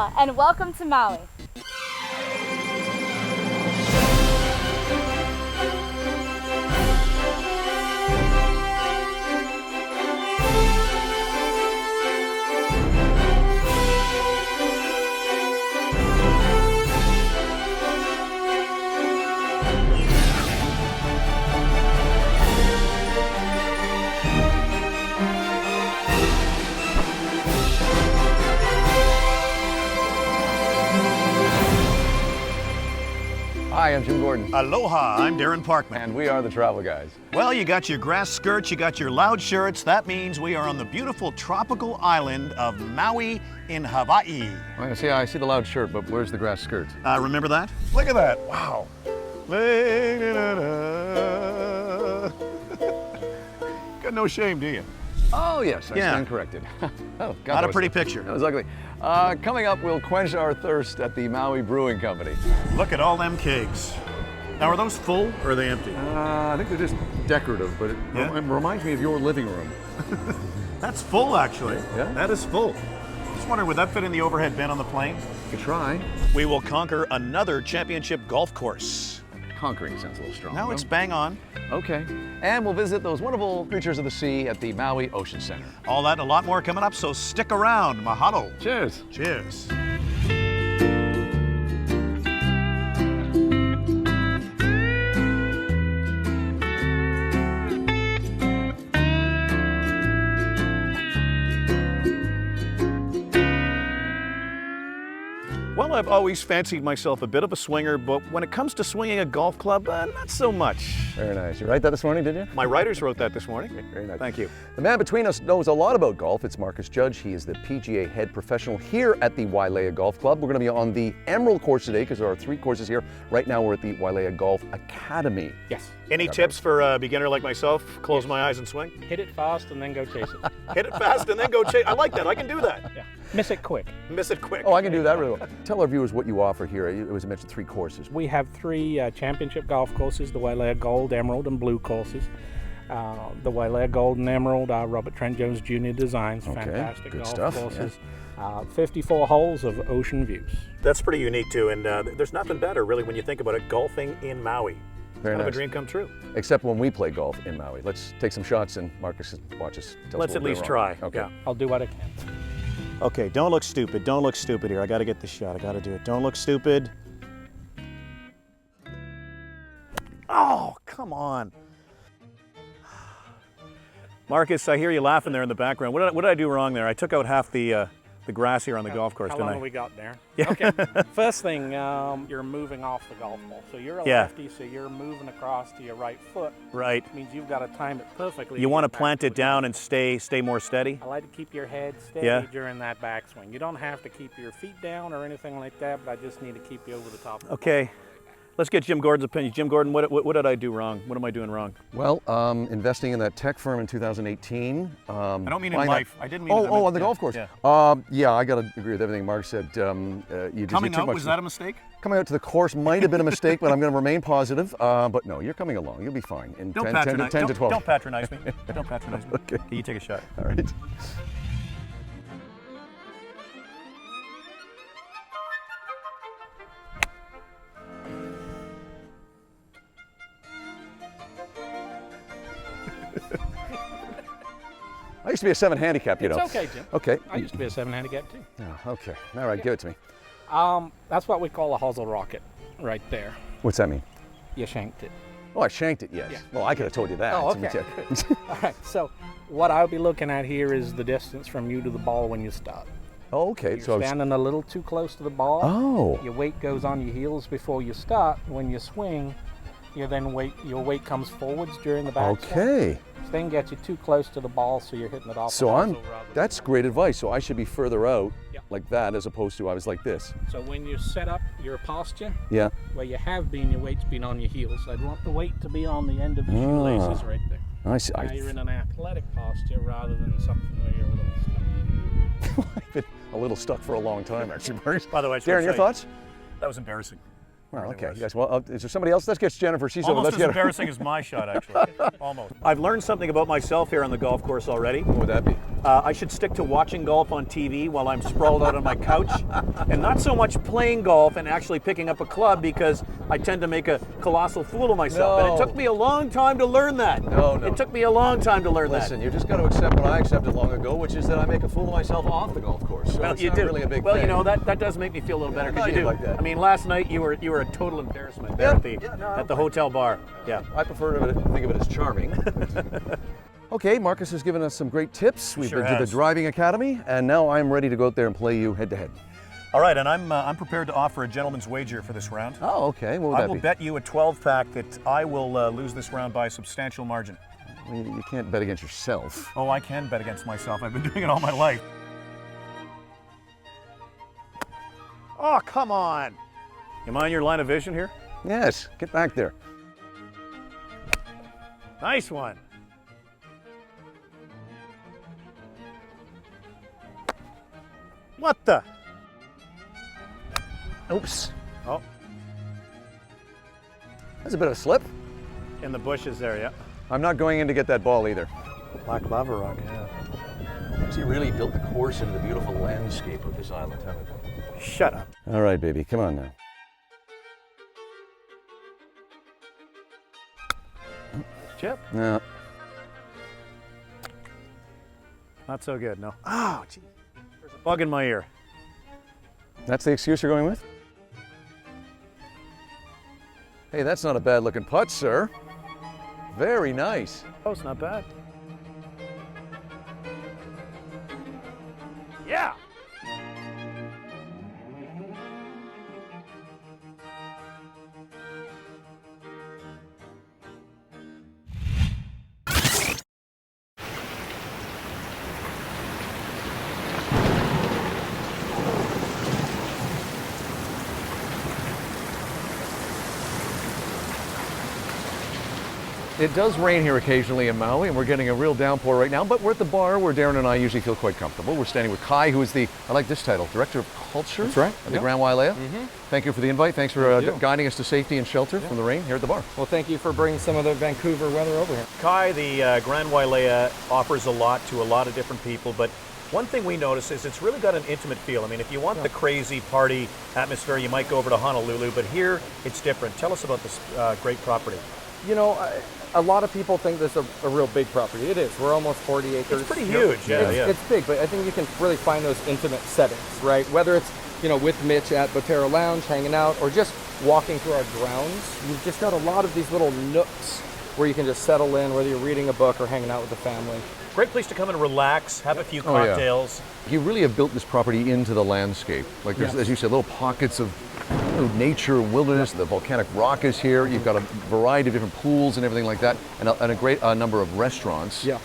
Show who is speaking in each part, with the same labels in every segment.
Speaker 1: Aloha and welcome to Maui.
Speaker 2: Hi, I'm Jim Gordon.
Speaker 3: Aloha, I'm Darren Parkman.
Speaker 2: And we are the Travel Guys.
Speaker 3: Well, you got your grass skirts, you got your loud shirts. That means we are on the beautiful tropical island of Maui in Hawaii.
Speaker 2: I see the loud shirt, but where's the grass skirt?
Speaker 3: Remember that? Look at that. Wow. Got no shame, do you?
Speaker 2: Oh, yes, I stand corrected. Oh, God,
Speaker 3: Not a pretty picture.
Speaker 2: That was ugly. Coming up, we'll quench our thirst at the Maui Brewing Company.
Speaker 3: Look at all them kegs. Now, are those full or are they empty?
Speaker 2: I think they're just decorative, but it reminds me of your living room.
Speaker 3: That's full, actually.
Speaker 2: Yeah?
Speaker 3: That is full. Just wondering, would that fit in the overhead bin on the plane?
Speaker 2: You could try.
Speaker 3: We will conquer another championship golf course.
Speaker 2: Conquering sounds a little strong.
Speaker 3: No, it's bang on.
Speaker 2: Okay. And we'll visit those wonderful creatures of the sea at the Maui Ocean Center.
Speaker 3: All that and a lot more coming up, so stick around. Mahalo.
Speaker 2: Cheers.
Speaker 3: Cheers. Well, I've always fancied myself a bit of a swinger, but when it comes to swinging a golf club, not so much.
Speaker 2: Very nice. You write that this morning, did you?
Speaker 3: My writers wrote that this morning.
Speaker 2: Very nice.
Speaker 3: Thank you.
Speaker 2: The man between us knows a lot about golf. It's Marcus Judge. He is the PGA head professional here at the Wailea Golf Club. We're going to be on the Emerald course today because there are 3 courses here. Right now we're at the Wailea Golf Academy.
Speaker 4: Yes.
Speaker 3: Any tips for a beginner like myself? Close my eyes and swing?
Speaker 4: Hit it fast and then go chase it.
Speaker 3: Hit it fast and then go chase. I like that. I can do that.
Speaker 4: Yeah. Miss it quick.
Speaker 3: Miss it quick.
Speaker 2: Oh, I can do that really well. Tell our viewers what you offer here. It was mentioned 3 courses.
Speaker 4: We have 3 championship golf courses, the Wailea Gold, Emerald, and Blue courses. The Wailea Gold and Emerald, Robert Trent Jones Jr. designs, fantastic
Speaker 2: good
Speaker 4: golf
Speaker 2: stuff.
Speaker 4: courses. 54 holes of ocean views.
Speaker 3: That's pretty unique too, and there's nothing better really when you think about it, golfing in Maui.
Speaker 2: Very
Speaker 3: Kind of
Speaker 2: nice.
Speaker 3: a dream come true.
Speaker 2: Except when we play golf in Maui. Let's take some shots and Marcus watch us. Tell us
Speaker 3: Let's
Speaker 2: what
Speaker 3: at
Speaker 2: we're
Speaker 3: least
Speaker 2: doing wrong.
Speaker 3: try.
Speaker 2: Okay.
Speaker 3: Yeah.
Speaker 4: I'll do what I can.
Speaker 3: Okay, don't look stupid. Don't look stupid here. I got to get the shot. I got to do it. Don't look stupid. Oh, come on. Marcus, I hear you laughing there in the background. What did I do wrong there? I took out half the grass here on the golf course,
Speaker 4: How
Speaker 3: didn't
Speaker 4: long
Speaker 3: I?
Speaker 4: have we got there?
Speaker 3: Yeah.
Speaker 4: Okay. First thing, you're moving off the golf ball. So you're a lefty, so you're moving across to your right foot.
Speaker 3: Right.
Speaker 4: Means you've got to time it perfectly.
Speaker 3: You want to
Speaker 4: get back
Speaker 3: plant
Speaker 4: to
Speaker 3: it
Speaker 4: the
Speaker 3: down
Speaker 4: golf
Speaker 3: and stay more steady?
Speaker 4: I like to keep your head steady
Speaker 3: Yeah.
Speaker 4: during that backswing. You don't have to keep your feet down or anything like that, but I just need to keep you over the top of the
Speaker 3: Okay. Let's get Jim Gordon's opinion. Jim Gordon, what did I do wrong? What am I doing wrong?
Speaker 2: Well, investing in that tech firm in 2018.
Speaker 3: I don't mean in
Speaker 2: buying
Speaker 3: life. I didn't mean. I meant-
Speaker 2: on the
Speaker 3: yeah,
Speaker 2: golf course.
Speaker 3: yeah.
Speaker 2: Yeah, I got to agree with everything Mark said. You
Speaker 3: Coming
Speaker 2: took
Speaker 3: out,
Speaker 2: much-
Speaker 3: was that a mistake?
Speaker 2: Coming out to the course might have been a mistake, but I'm going to remain positive. But no, you're coming along. You'll be fine in 10 to 12.
Speaker 3: Don't patronize me. Don't patronize me.
Speaker 2: Okay.
Speaker 3: You take a shot.
Speaker 2: All right. I used to be a 7 handicap, you know.
Speaker 4: It's okay, Jim.
Speaker 2: Okay.
Speaker 4: I used to be a 7 handicap too.
Speaker 2: Oh, okay. All right, give it to me.
Speaker 4: That's what we call a hosel rocket right there.
Speaker 2: What's that mean?
Speaker 4: You shanked it.
Speaker 2: Oh, I shanked it, yes.
Speaker 4: Yeah.
Speaker 2: Well, I could have told you that.
Speaker 4: Oh,
Speaker 2: Let me
Speaker 4: okay.
Speaker 2: check.
Speaker 4: All right, so what I'll be looking at here is the distance from you to the ball when you start.
Speaker 2: Oh, okay.
Speaker 4: You're
Speaker 2: So I was,
Speaker 4: standing a little too close to the ball.
Speaker 2: oh,
Speaker 4: Your weight goes on your heels before you start. When you swing, your weight comes forwards during the backswing.
Speaker 2: okay.
Speaker 4: Then get you too close to the ball, so you're hitting it off.
Speaker 2: So
Speaker 4: the
Speaker 2: I'm,
Speaker 4: hosel rather than-
Speaker 2: that's great advice. So I should be further out
Speaker 4: Yep.
Speaker 2: like that as opposed to I was like this.
Speaker 4: So when you set up your posture,
Speaker 2: Yeah.
Speaker 4: where you have been, your weight's been on your heels. I'd want the weight to be on the end of your shoelaces right there.
Speaker 2: I see.
Speaker 4: Now you're in an athletic posture rather than something where you're a little stuck.
Speaker 2: I've been a little stuck for a long time, actually, Mark.
Speaker 3: By the way, I just
Speaker 2: Darren,
Speaker 3: wanna
Speaker 2: your
Speaker 3: say,
Speaker 2: thoughts?
Speaker 3: That was embarrassing.
Speaker 2: Well,
Speaker 3: Really
Speaker 2: okay.
Speaker 3: was.
Speaker 2: Yes. Well, is there somebody else? Let's get Jennifer. She's over.
Speaker 3: Almost
Speaker 2: Let's
Speaker 3: as
Speaker 2: get her.
Speaker 3: embarrassing as my shot, actually. Almost. I've learned something about myself here on the golf course already.
Speaker 2: What would that be?
Speaker 3: I should stick to watching golf on TV while I'm sprawled out on my couch, and not so much playing golf and actually picking up a club, because I tend to make a colossal fool of myself. And it took me a long time to learn that. It took me a long time to learn that.
Speaker 2: Listen, you just got to accept what I accepted long ago, which is that I make a fool of myself off the golf course. So
Speaker 3: Well,
Speaker 2: it's
Speaker 3: you
Speaker 2: not
Speaker 3: do.
Speaker 2: really a big
Speaker 3: Well,
Speaker 2: thing.
Speaker 3: you know, that does make me feel a little better, because you do.
Speaker 2: Like that.
Speaker 3: I mean, last night you were a total embarrassment there at the hotel bar. Yeah.
Speaker 2: I prefer to think of it as charming. Okay, Marcus has given us some great tips. We've
Speaker 3: Sure
Speaker 2: been to the
Speaker 3: has.
Speaker 2: driving academy, and now I'm ready to go out there and play you head to head.
Speaker 3: All right, and I'm prepared to offer a gentleman's wager for this round.
Speaker 2: Oh, okay. What would
Speaker 3: I
Speaker 2: that
Speaker 3: will
Speaker 2: be?
Speaker 3: bet you a 12-pack that I will lose this round by a substantial margin.
Speaker 2: You can't bet against yourself.
Speaker 3: Oh, I can bet against myself. I've been doing it all my life. Oh, come on. Am I in your line of vision here?
Speaker 2: Yes, get back there.
Speaker 3: Nice one. What the?
Speaker 2: Oops.
Speaker 3: Oh,
Speaker 2: That's a bit of a slip.
Speaker 3: in the bushes there, yeah.
Speaker 2: I'm not going in to get that ball either.
Speaker 3: Black lava rock.
Speaker 2: He really built the course into the beautiful landscape of this island, haven't they?
Speaker 3: Shut up.
Speaker 2: All right, baby, come on now.
Speaker 3: Chip?
Speaker 2: No.
Speaker 3: Not so good, no. Oh, gee. There's a bug in my ear.
Speaker 2: That's the excuse you're going with? Hey, that's not a bad looking putt, sir. Very nice.
Speaker 3: Oh, it's not bad. Yeah!
Speaker 2: It does rain here occasionally in Maui, and we're getting a real downpour right now, but we're at the bar where Darren and I usually feel quite comfortable. We're standing with Kai, who is the, I like this title, Director of Culture.
Speaker 1: That's right.
Speaker 2: At the Grand Wailea. Thank you for the invite. Thanks for
Speaker 1: Thank you.
Speaker 2: guiding us to safety and shelter from the rain here at the bar.
Speaker 1: Well, thank you for bringing some of the Vancouver weather over here.
Speaker 3: Kai, the Grand Wailea offers a lot to a lot of different people, but one thing we notice is it's really got an intimate feel. I mean, if you want the crazy party atmosphere, you might go over to Honolulu, but here it's different. Tell us about this great property.
Speaker 1: You know, a lot of people think this is a real big property. It is. We're almost 40 acres.
Speaker 3: It's pretty huge,
Speaker 1: It's big, but I think you can really find those intimate settings, right? Whether it's, you know, with Mitch at Botero Lounge, hanging out, or just walking through our grounds. You've just got a lot of these little nooks where you can just settle in, whether you're reading a book or hanging out with the family.
Speaker 3: Great place to come and relax, have a few
Speaker 2: Oh, yeah.
Speaker 3: cocktails.
Speaker 2: You really have built this property into the landscape. Like there's, as you said, little pockets of nature, wilderness, the volcanic rock is here. You've got a variety of different pools and everything like that, and a great number of restaurants.
Speaker 1: Yes.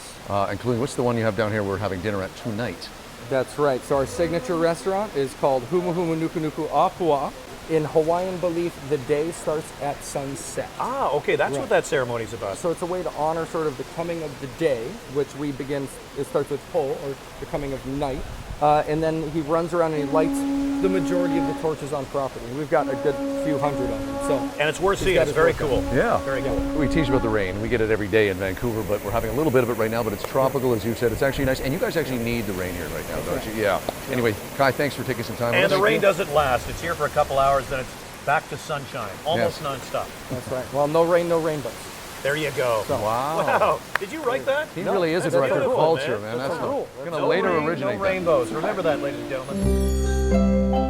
Speaker 2: Including, what's the one you have down here we're having dinner at tonight?
Speaker 1: That's right. So our signature restaurant is called Humu Humu Nuku Nuku Apua. In Hawaiian belief, the day starts at sunset.
Speaker 3: Ah, okay, that's what that ceremony's about.
Speaker 1: So it's a way to honor sort of the coming of the day, which we begin, it starts with po, or the coming of night. And then he runs around and he lights the majority of the torches on property. We've got a good few hundred of them. So
Speaker 3: And it's worth
Speaker 1: he's
Speaker 3: seeing.
Speaker 1: got
Speaker 3: It's
Speaker 1: his
Speaker 3: very
Speaker 1: work done.
Speaker 3: cool.
Speaker 2: Yeah.
Speaker 3: Very cool.
Speaker 2: We tease about the rain. We get it every day in Vancouver, but we're having a little bit of it right now, but it's tropical, as you said. It's actually nice. And you guys actually need the rain here right now, don't you? Yeah. Anyway, Kai, thanks for taking some time with
Speaker 3: And
Speaker 2: us.
Speaker 3: the rain doesn't last. It's here for a couple hours, then it's back to sunshine, almost nonstop.
Speaker 1: That's right. Well, no rain, no rainbows.
Speaker 3: There you go.
Speaker 2: Wow.
Speaker 3: Wow. Did you write that?
Speaker 2: He really is a
Speaker 3: that's
Speaker 2: director of
Speaker 3: beautiful,
Speaker 2: culture,
Speaker 3: man.
Speaker 2: man. That's
Speaker 1: a rule.
Speaker 2: going to
Speaker 3: No
Speaker 2: later
Speaker 3: rain,
Speaker 2: originate
Speaker 3: no
Speaker 2: that.
Speaker 3: rainbows. Remember that, ladies and gentlemen.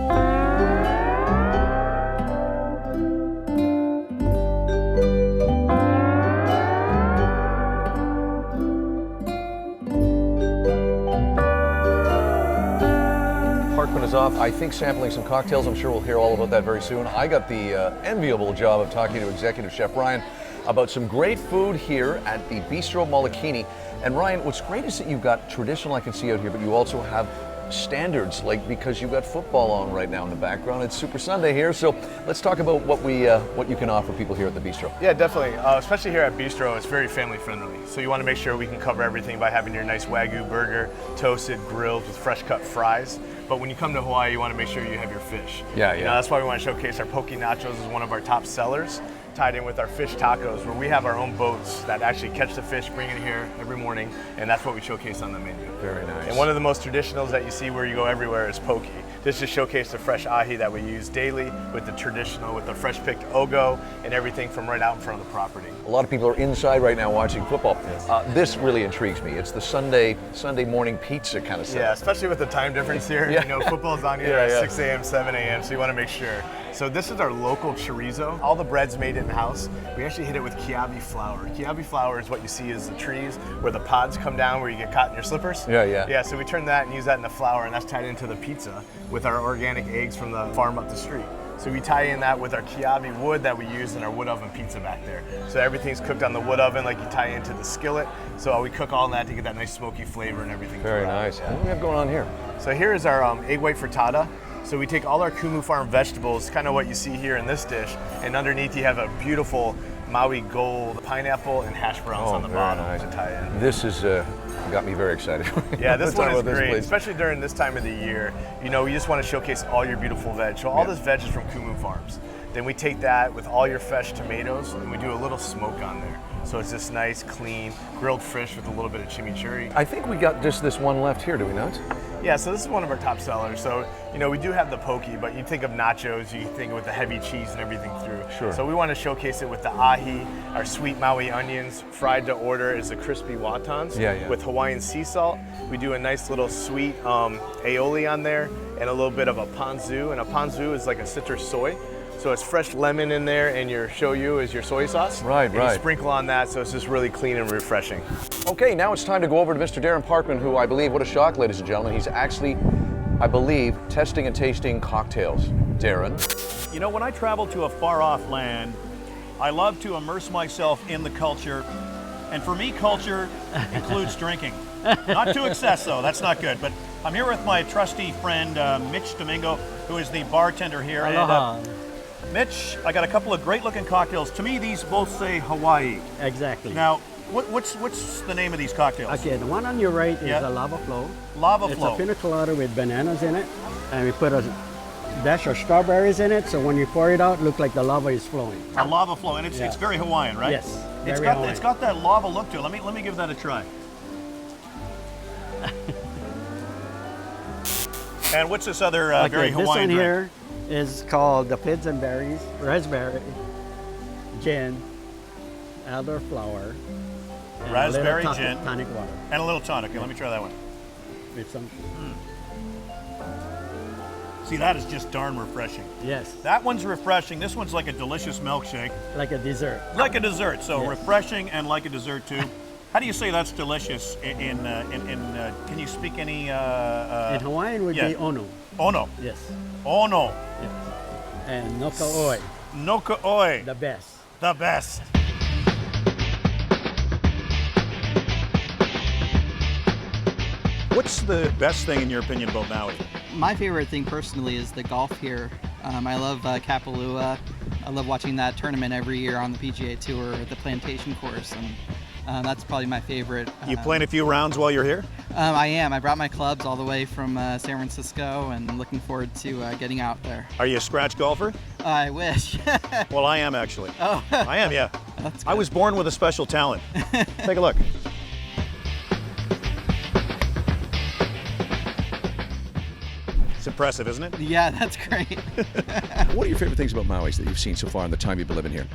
Speaker 2: Parkman is off, I think, sampling some cocktails. I'm sure we'll hear all about that very soon. I got the enviable job of talking to Executive Chef Ryan about some great food here at the Bistro Molokini. And Ryan, what's great is that you've got traditional I can see out here, but you also have standards, like because you've got football on right now in the background. It's Super Sunday here, so let's talk about what you can offer people here at the Bistro.
Speaker 5: Yeah, definitely. Especially here at Bistro, it's very family friendly. So you want to make sure we can cover everything by having your nice Wagyu burger, toasted, grilled with fresh cut fries. But when you come to Hawaii, you want to make sure you have your fish.
Speaker 2: Yeah,
Speaker 5: You
Speaker 2: yeah.
Speaker 5: know, that's why we want to showcase our poke nachos as one of our top sellers. tied in with our fish tacos, where we have our own boats that actually catch the fish, bring it here every morning, and that's what we showcase on the menu.
Speaker 2: Very nice.
Speaker 5: And one of the most traditionals that you see where you go everywhere is poke. This is showcase the fresh ahi that we use daily with the traditional, with the fresh picked ogo and everything from right out in front of the property.
Speaker 2: A lot of people are inside right now watching football. This really intrigues me. It's the Sunday morning pizza kind of stuff.
Speaker 5: Yeah, especially with the time difference here.
Speaker 2: Yeah.
Speaker 5: You know, football's on here at 6 a.m., 7 a.m., so you want to make sure. So this is our local chorizo. All the bread's made in-house. We actually hit it with kiabi flour. Kiabi flour is what you see as the trees where the pods come down where you get caught in your slippers.
Speaker 2: Yeah.
Speaker 5: Yeah, so we turn that and use that in the flour, and that's tied into the pizza with our organic eggs from the farm up the street. So we tie in that with our kiabi wood that we use in our wood oven pizza back there. So everything's cooked on the wood oven like you tie into the skillet. So we cook all that to get that nice smoky flavor and everything.
Speaker 2: Very nice. What do we have going on here?
Speaker 5: So here is our egg white frittata. So we take all our Kumu Farm vegetables, kind of what you see here in this dish, and underneath you have a beautiful Maui gold pineapple and hash browns on the bottom to tie in.
Speaker 2: This is got me very excited.
Speaker 5: Yeah, this one is great,
Speaker 2: place.
Speaker 5: especially during this time of the year. You know, you just want to showcase all your beautiful veg. So all this veg is from Kumu Farms. Then we take that with all your fresh tomatoes and we do a little smoke on there. So it's this nice, clean, grilled fish with a little bit of chimichurri.
Speaker 2: I think we got just this one left here, do we not?
Speaker 5: Yeah, so this is one of our top sellers. So, you know, we do have the poke, but you think of nachos, you think with the heavy cheese and everything through.
Speaker 2: Sure.
Speaker 5: So we want to showcase it with the ahi, our sweet Maui onions. Fried to order is the crispy wontons with Hawaiian sea salt. We do a nice little sweet aioli on there and a little bit of a ponzu. And a ponzu is like a citrus soy. So it's fresh lemon in there, and your shoyu is your soy sauce.
Speaker 2: Right.
Speaker 5: You sprinkle on that, so it's just really clean and refreshing.
Speaker 2: Okay, now it's time to go over to Mr. Darren Parkman, who I believe, what a shock, ladies and gentlemen, he's actually, I believe, testing and tasting cocktails. Darren?
Speaker 3: You know, when I travel to a far-off land, I love to immerse myself in the culture. And for me, culture includes drinking. Not to excess, though. That's not good. But I'm here with my trusty friend, Mitch Domingo, who is the bartender here.
Speaker 6: Aloha.
Speaker 3: And, Mitch, I got a couple of great-looking cocktails. To me, these both say Hawaii.
Speaker 6: Exactly.
Speaker 3: Now, what's the name of these cocktails?
Speaker 6: Okay, the one on your right is a lava flow.
Speaker 3: Lava
Speaker 6: It's
Speaker 3: flow.
Speaker 6: a pina colada with bananas in it, and we put a dash of strawberries in it, so when you pour it out, it looks like the lava is flowing.
Speaker 3: A lava flow, and it's very Hawaiian, right?
Speaker 6: Yes,
Speaker 3: It's
Speaker 6: very
Speaker 3: got
Speaker 6: Hawaiian.
Speaker 3: it's got that lava look to it. Let me give that a try. And what's this other very
Speaker 6: this
Speaker 3: Hawaiian
Speaker 6: one
Speaker 3: drink?
Speaker 6: here is called the Pids and Berries, raspberry, gin, elderflower, and
Speaker 3: Raspberry
Speaker 6: a little
Speaker 3: gin.
Speaker 6: tonic water.
Speaker 3: And a little tonic. Okay, let me try that one.
Speaker 6: With some,
Speaker 3: See, that is just darn refreshing.
Speaker 6: yes,
Speaker 3: That one's refreshing. This one's like a delicious milkshake.
Speaker 6: like a dessert.
Speaker 3: Like a dessert, so
Speaker 6: Yes.
Speaker 3: refreshing and like a dessert too. How do you say that's delicious in can you speak any
Speaker 6: In Hawaiian would be ono,
Speaker 3: ono?
Speaker 6: yes,
Speaker 3: Ono.
Speaker 6: yes. And noka oi,
Speaker 3: Noka oi.
Speaker 6: the best.
Speaker 3: The best. What's the best thing in your opinion about Maui?
Speaker 7: My favorite thing personally is the golf here. I love Kapalua. I love watching that tournament every year on the PGA Tour at the Plantation course, and that's probably my favorite.
Speaker 3: You playing a few rounds while you're here?
Speaker 7: I am. I brought my clubs all the way from San Francisco, and looking forward to getting out there.
Speaker 3: Are you a scratch golfer?
Speaker 7: I wish.
Speaker 3: Well, I am actually.
Speaker 7: Oh,
Speaker 3: I am, yeah.
Speaker 7: that's good.
Speaker 3: I was born with a special talent. Take a look. It's impressive, isn't it?
Speaker 7: Yeah, that's great.
Speaker 2: What are your favorite things about Maui that you've seen so far in the time you've been living here?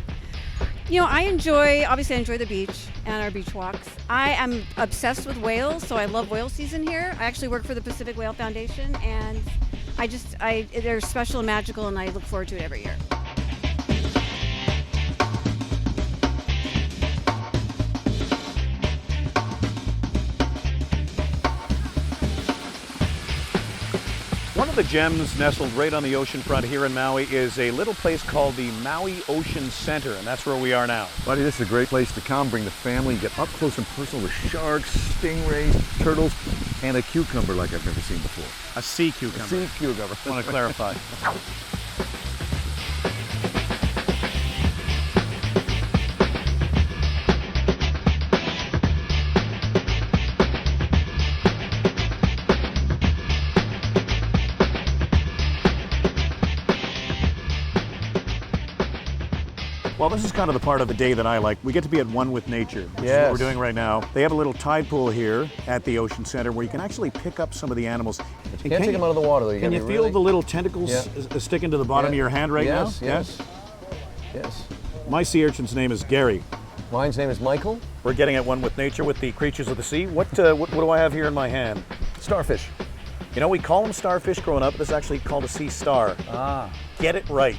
Speaker 8: You know, obviously I enjoy the beach and our beach walks. I am obsessed with whales, so I love whale season here. I actually work for the Pacific Whale Foundation, and they're special and magical, and I look forward to it every year.
Speaker 3: One of the gems nestled right on the ocean front here in Maui is a little place called the Maui Ocean Center, and that's where we are now.
Speaker 2: Buddy, this is a great place to come, bring the family, get up close and personal with sharks, stingrays, turtles, and a cucumber like I've never seen before.
Speaker 3: A sea cucumber.
Speaker 2: Sea cucumber.
Speaker 3: I want to clarify. Well, this is kind of the part of the day that I like. We get to be at one with nature, which is what we're doing right now. They have a little tide pool here at the Ocean Center where you can actually pick up some of the animals.
Speaker 2: You can't take them out of the water, though.
Speaker 3: Can you feel the little tentacles sticking to the bottom of your hand right now?
Speaker 2: Yes.
Speaker 3: My sea urchin's name is Gary.
Speaker 2: Mine's name is Michael.
Speaker 3: We're getting at one with nature, with the creatures of the sea. What do I have here in my hand?
Speaker 2: Starfish.
Speaker 3: You know, we call them starfish growing up. This is actually called a sea star.
Speaker 2: Ah.
Speaker 3: Get it right.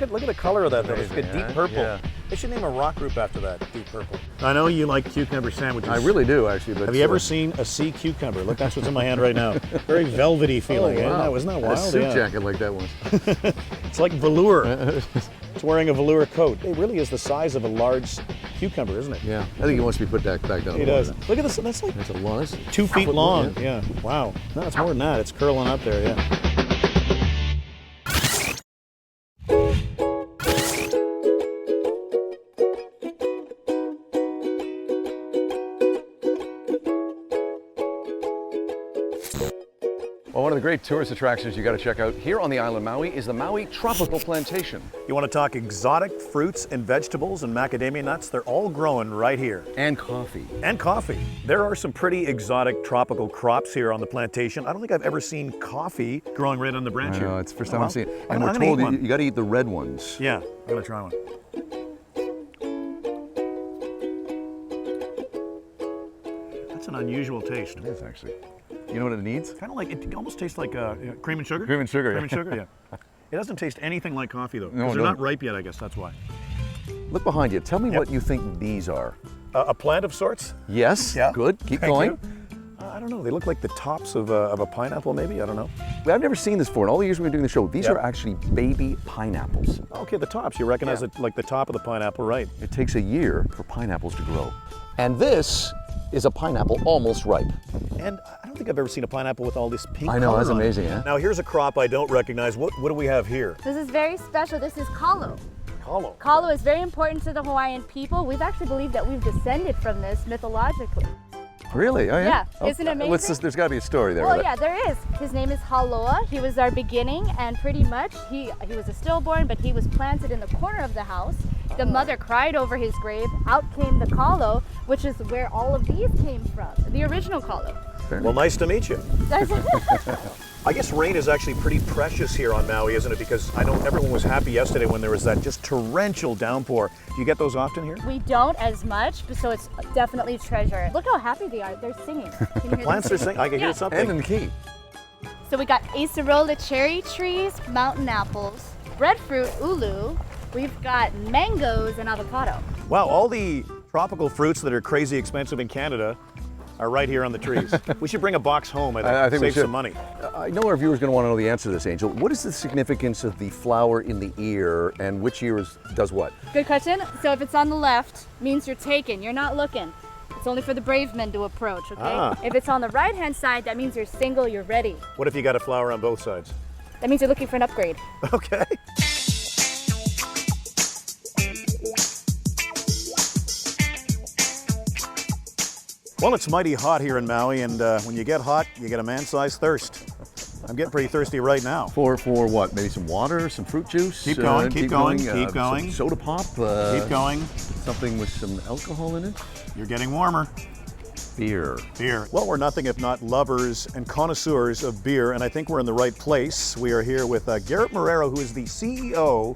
Speaker 3: Look at the color of that, though. It's
Speaker 2: Amazing,
Speaker 3: deep purple.
Speaker 2: Yeah.
Speaker 3: They should name a rock group after that, deep purple. I know you like cucumber sandwiches.
Speaker 2: I really do, actually. But
Speaker 3: have you ever seen a sea cucumber? Look, that's what's in my hand right now. Very velvety feeling.
Speaker 2: Wow.
Speaker 3: Isn't that wild?
Speaker 2: A suit jacket like that one.
Speaker 3: It's like velour. It's wearing a velour coat. It really is the size of a large cucumber, isn't it?
Speaker 2: Yeah. I think it wants to be put back down.
Speaker 3: It does. Look at this. That's like
Speaker 2: a lot. That's
Speaker 3: 2 feet long. Yeah. Wow. No, it's more than that. It's curling up there. Yeah.
Speaker 2: Well, one of the great tourist attractions you got to check out here on the island Maui is the Maui Tropical Plantation.
Speaker 3: You want to talk exotic fruits and vegetables and macadamia nuts? They're all growing right here.
Speaker 2: And coffee.
Speaker 3: And coffee. There are some pretty exotic tropical crops here on the plantation. I don't think I've ever seen coffee growing right on the branch here.
Speaker 2: It's the first time I've seen it. And
Speaker 3: I'm
Speaker 2: we're told you got to eat the red ones.
Speaker 3: Yeah, I'm going to try one. That's an unusual taste.
Speaker 2: It is, actually. You know what it needs?
Speaker 3: Kind of like, it almost tastes like cream and sugar.
Speaker 2: Cream and sugar,
Speaker 3: Cream and sugar, yeah. It doesn't taste anything like coffee, though.
Speaker 2: No,
Speaker 3: Because they're not ripe yet, I guess, that's why.
Speaker 2: Look behind you. Tell me what you think these are.
Speaker 3: A plant of sorts?
Speaker 2: Yes,
Speaker 3: Yeah.
Speaker 2: good. Keep
Speaker 3: Thank
Speaker 2: going.
Speaker 3: you. I don't know, they look like the tops of a pineapple, maybe? I don't know.
Speaker 2: I've never seen this before. In all the years we've been doing the show, these are actually baby pineapples.
Speaker 3: Okay, the tops. You recognize it like the top of the pineapple, right?
Speaker 2: It takes a year for pineapples to grow. And this is a pineapple almost ripe.
Speaker 3: And I don't think I've ever seen a pineapple with all this pink
Speaker 2: I know,
Speaker 3: color
Speaker 2: that's
Speaker 3: on it.
Speaker 2: amazing, huh?
Speaker 3: Now here's a crop I don't recognize. What do we have here?
Speaker 9: This is very special. This is kalo.
Speaker 3: Kalo.
Speaker 9: Kalo is very important to the Hawaiian people. We've actually believed that we've descended from this mythologically.
Speaker 2: Really? Oh, yeah?
Speaker 9: Yeah, isn't it amazing?
Speaker 2: There's got to be a story there.
Speaker 9: Well, yeah, there is. His name is Haloa. He was our beginning, and pretty much he was a stillborn, but he was planted in the corner of the house. The mother cried over his grave. Out came the kalo, which is where all of these came from, the original kalo.
Speaker 3: Well, nice to meet you. I guess rain is actually pretty precious here on Maui, isn't it? Because I know everyone was happy yesterday when there was that just torrential downpour. Do you get those often here?
Speaker 9: We don't as much, so it's definitely a treasure. Look how happy they are. They're singing. Can you hear
Speaker 3: Plants are singing. I can hear something.
Speaker 2: And in the key.
Speaker 9: So we got acerola cherry trees, mountain apples, breadfruit, ulu. We've got mangoes and avocado.
Speaker 3: Wow, all the tropical fruits that are crazy expensive in Canada are right here on the trees. We should bring a box home, I think
Speaker 2: we
Speaker 3: save
Speaker 2: should.
Speaker 3: some money.
Speaker 2: I know our viewers are going to want to know the answer to this, Angel. What is the significance of the flower in the ear, and which ear does what?
Speaker 9: Good question. So if it's on the left, means you're taken, you're not looking. It's only for the brave men to approach, okay? If it's on the right-hand side, that means you're single, you're ready.
Speaker 3: What if you got a flower on both sides?
Speaker 9: That means you're looking for an upgrade.
Speaker 3: Okay. Well, it's mighty hot here in Maui, and when you get hot, you get a man-sized thirst. I'm getting pretty thirsty right now.
Speaker 2: For what? Maybe some water, some fruit juice?
Speaker 3: Keep going, keep going.
Speaker 2: Some soda pop?
Speaker 3: Keep going.
Speaker 2: Something with some alcohol in it?
Speaker 3: You're getting warmer.
Speaker 2: Beer.
Speaker 3: Beer. Well, we're nothing if not lovers and connoisseurs of beer, and I think we're in the right place. We are here with Garrett Marrero, who is the CEO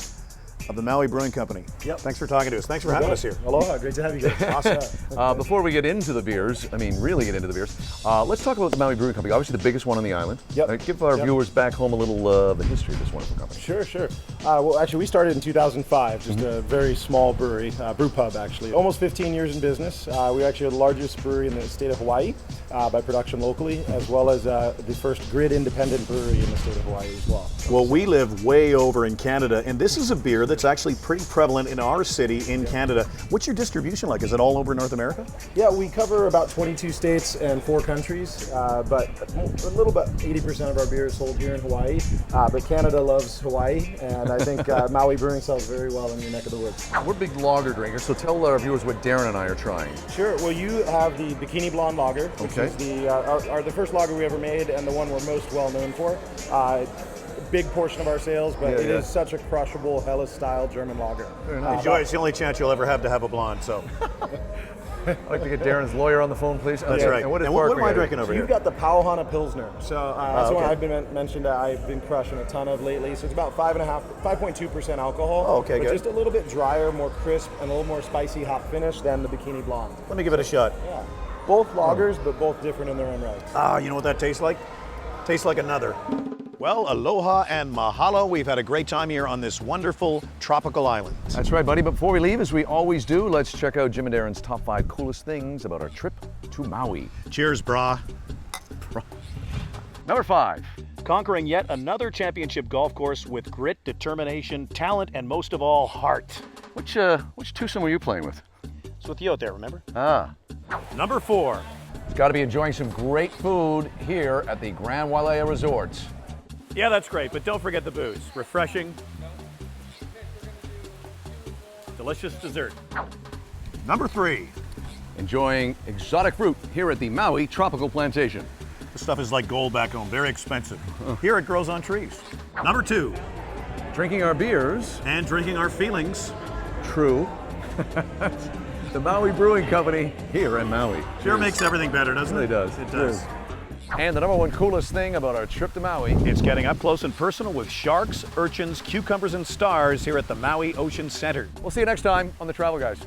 Speaker 3: of the Maui Brewing Company. Yep. Thanks for talking to us. Thanks for having us here.
Speaker 10: Aloha, great to have you guys.
Speaker 2: Awesome. Before we get into the beers, really get into the beers, let's talk about the Maui Brewing Company, obviously the biggest one on the island.
Speaker 10: Yep.
Speaker 2: Give our viewers back home a little the history of this wonderful company.
Speaker 10: Sure. Well, actually, we started in 2005, just a very small brewery, brew pub actually. Almost 15 years in business. We actually are the largest brewery in the state of Hawaii by production locally, as well as the first grid-independent brewery in the state of Hawaii as well.
Speaker 3: Well, we live way over in Canada, and this is a beer that's actually pretty prevalent in our city in Canada. What's your distribution like? Is it all over North America?
Speaker 10: Yeah, we cover about 22 states and 4 countries, but a little bit 80% of our beer is sold here in Hawaii. But Canada loves Hawaii, and I think Maui Brewing sells very well in your neck of the woods.
Speaker 2: We're big lager drinkers, so tell our viewers what Darren and I are trying.
Speaker 10: Sure. Well, you have the Bikini Blonde Lager, which is the first lager we ever made and the one we're most well known for. big portion of our sales, but it is such a crushable Helles-style German lager.
Speaker 3: Enjoy. It's the only chance you'll ever have to have a blonde. So.
Speaker 2: I'd like to get Darren's lawyer on the phone, please.
Speaker 3: That's right.
Speaker 2: And what
Speaker 3: am I drinking over here?
Speaker 10: You've got the Pauhana Pilsner. So that's one I've been mentioned that I've been crushing a ton of lately. So it's about 5.2% alcohol.
Speaker 3: Oh, okay,
Speaker 10: but
Speaker 3: good.
Speaker 10: Just a little bit drier, more crisp, and a little more spicy hop finish than the Bikini Blonde.
Speaker 3: Let me give it a shot.
Speaker 10: Yeah. Both lagers, but both different in their own right.
Speaker 3: You know what that tastes like? Tastes like another. Well, aloha and mahalo. We've had a great time here on this wonderful tropical island.
Speaker 2: That's right, buddy. But before we leave, as we always do, let's check out Jim and Darren's top 5 coolest things about our trip to Maui.
Speaker 3: Cheers, brah.
Speaker 2: Number 5.
Speaker 3: Conquering yet another championship golf course with grit, determination, talent, and most of all, heart.
Speaker 2: Which twosome were you playing with?
Speaker 3: It's with you out there, remember? Number 4.
Speaker 2: Got to be enjoying some great food here at the Grand Wailea Resorts.
Speaker 3: Yeah, that's great, but don't forget the booze. Refreshing, delicious dessert. Number 3.
Speaker 2: Enjoying exotic fruit here at the Maui Tropical Plantation.
Speaker 3: This stuff is like gold back home, very expensive. Here it grows on trees. Number 2.
Speaker 2: Drinking our beers.
Speaker 3: And drinking our feelings.
Speaker 2: True. The Maui Brewing Company here in Maui.
Speaker 3: Sure makes everything better, doesn't it?
Speaker 2: It really does.
Speaker 3: It does.
Speaker 2: And the number 1 coolest thing about our trip to Maui.
Speaker 3: It's getting up close and personal with sharks, urchins, cucumbers, and stars here at the Maui Ocean Center.
Speaker 2: We'll see you next time on The Travel Guys.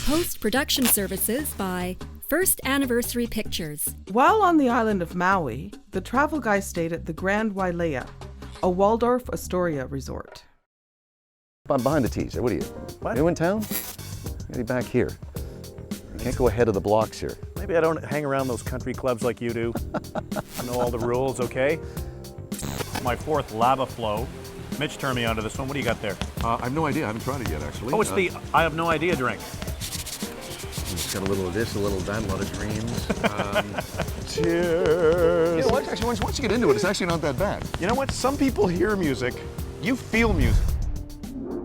Speaker 11: Post-production services by First Anniversary Pictures.
Speaker 12: While on the island of Maui, the Travel Guys stayed at the Grand Wailea, a Waldorf Astoria resort.
Speaker 2: I'm behind the tees. What are you?
Speaker 3: What?
Speaker 2: New in town? Maybe back here. You can't go ahead of the blocks here.
Speaker 3: Maybe I don't hang around those country clubs like you do. I know all the rules, okay? My 4th lava flow. Mitch turned me onto this one. What do you got there?
Speaker 2: I have no idea. I haven't tried it yet, actually.
Speaker 3: Oh, it's the I have no idea drink.
Speaker 2: It's got a little of this, a little of that, a lot of dreams.
Speaker 3: Cheers.
Speaker 2: You know what? Actually, once you get into it, it's actually not that bad.
Speaker 3: You know what? Some people hear music. You feel music.